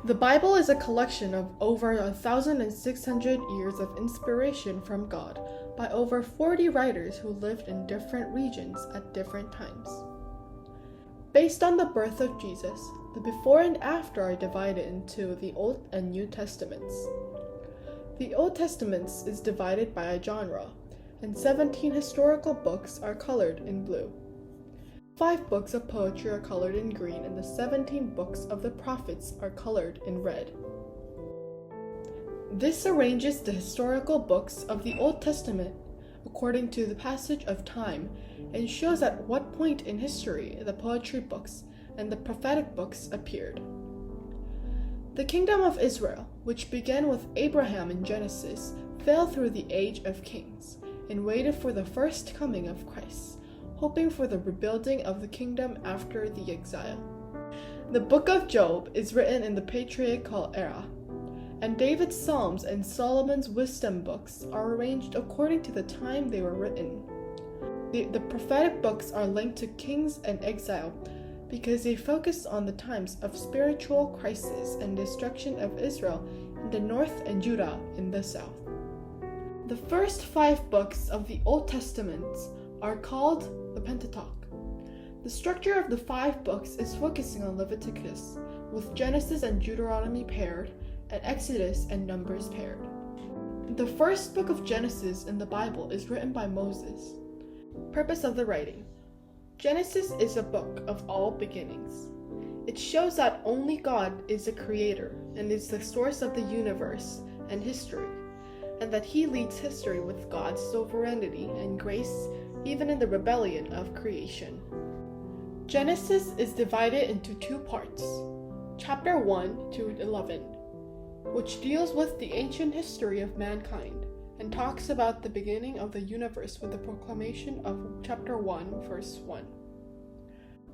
The Bible is a collection of over 1,600 years of inspiration from God by over 40 writers who lived in different regions at different times. Based on the birth of Jesus, the before and after are divided into the Old and New Testaments. The Old Testament is divided by a genre, and 17 historical books are colored in blue. 5 books of poetry are colored in green, and the 17 books of the prophets are colored in red. This arranges the historical books of the Old Testament according to the passage of time and shows at what point in history the poetry books and the prophetic books appeared. The kingdom of Israel, which began with Abraham in Genesis, fell through the age of kings and waited for the first coming of Christ, hoping for the rebuilding of the kingdom after the exile. The book of Job is written in the patriarchal era, and David's Psalms and Solomon's wisdom books are arranged according to the time they were written. The prophetic books are linked to kings and exile because they focus on the times of spiritual crisis and destruction of Israel in the north and Judah in the south. The first 5 books of the Old Testament are called the Pentateuch. The structure of the 5 books is focusing on Leviticus, with Genesis and Deuteronomy paired, and Exodus and Numbers paired. The first book of Genesis in the Bible is written by Moses. Purpose of the writing. Genesis is a book of all beginnings. It shows that only God is the creator and is the source of the universe and history, and that he leads history with God's sovereignty and grace even in the rebellion of creation. Genesis is divided into 2 parts, chapter 1 to 11, which deals with the ancient history of mankind and talks about the beginning of the universe with the proclamation of chapter 1, verse 1.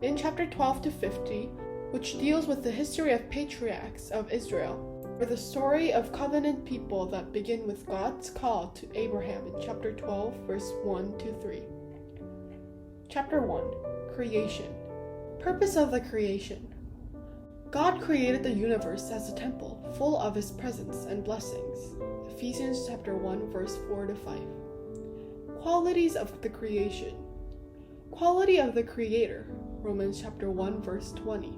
In chapter 12 to 50, which deals with the history of patriarchs of Israel, or the story of covenant people that begin with God's call to Abraham in chapter 12, verse 1 to 3. Chapter 1, Creation. Purpose of the creation. God created the universe as a temple full of his presence and blessings. Ephesians chapter 1, verse 4 to 5. Qualities of the creation. Quality of the creator. Romans chapter 1, verse 20.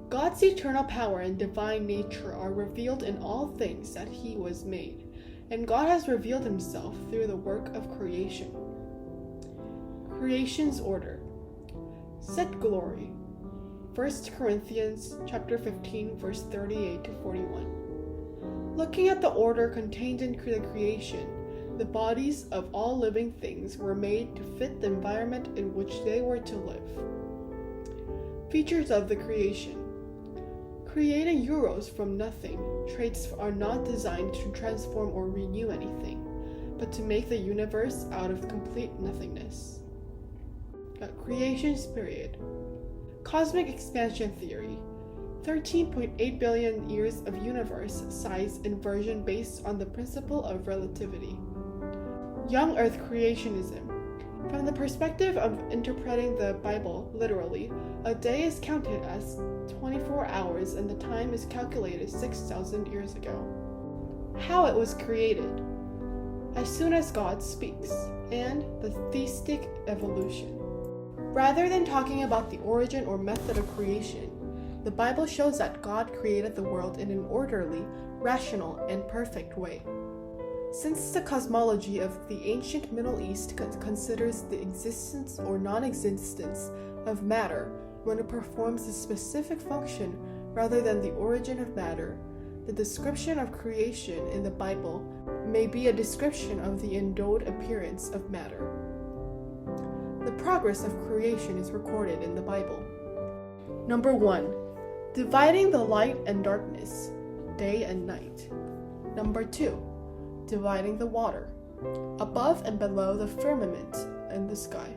God's eternal power and divine nature are revealed in all things that he was made, and God has revealed himself through the work of creation. Creation's order. Set glory. 1 Corinthians chapter 15, verse 38 to 41. Looking at the order contained in the creation, the bodies of all living things were made to fit the environment in which they were to live. Features of the creation. Creating euros from nothing, traits are not designed to transform or renew anything, but to make the universe out of complete nothingness. Creation's period. Cosmic expansion theory. 13.8 billion years of universe size inversion based on the principle of relativity. Young Earth creationism. From the perspective of interpreting the Bible literally, a day is counted as 24 hours and the time is calculated 6,000 years ago. How it was created. As soon as God speaks, and the theistic evolution. Rather than talking about the origin or method of creation, the Bible shows that God created the world in an orderly, rational, and perfect way. Since the cosmology of the ancient Middle East considers the existence or non-existence of matter when it performs a specific function rather than the origin of matter, the description of creation in the Bible may be a description of the endowed appearance of matter. The progress of creation is recorded in the Bible. Number 1. Dividing the light and darkness, day and night. Number 2. Dividing the water, above and below the firmament and the sky.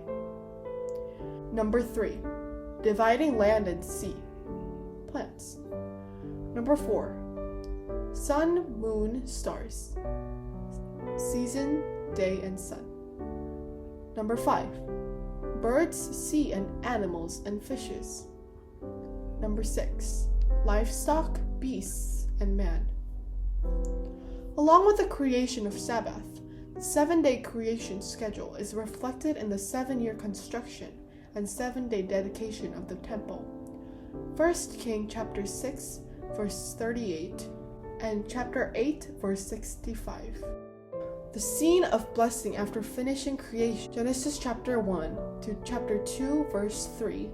Number 3. Dividing land and sea, plants. Number 4. Sun, moon, stars, season, day and sun. Number 5. Birds, sea and animals and fishes. Number 6. Livestock, beasts, and man. Along with the creation of Sabbath, the 7-day creation schedule is reflected in the 7-year construction and 7-day dedication of the temple. 1 Kings chapter 6, verse 38, and chapter 8, verse 65. The scene of blessing after finishing creation, Genesis chapter 1 to chapter 2, verse 3,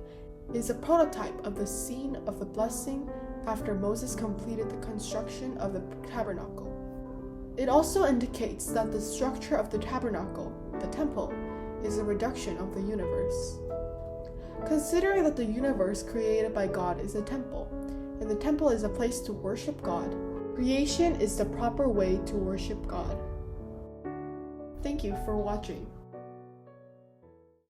is a prototype of the scene of the blessing after Moses completed the construction of the tabernacle. It also indicates that the structure of the tabernacle, the temple, is a reduction of the universe. Considering that the universe created by God is a temple, and the temple is a place to worship God, creation is the proper way to worship God. Thank you for watching.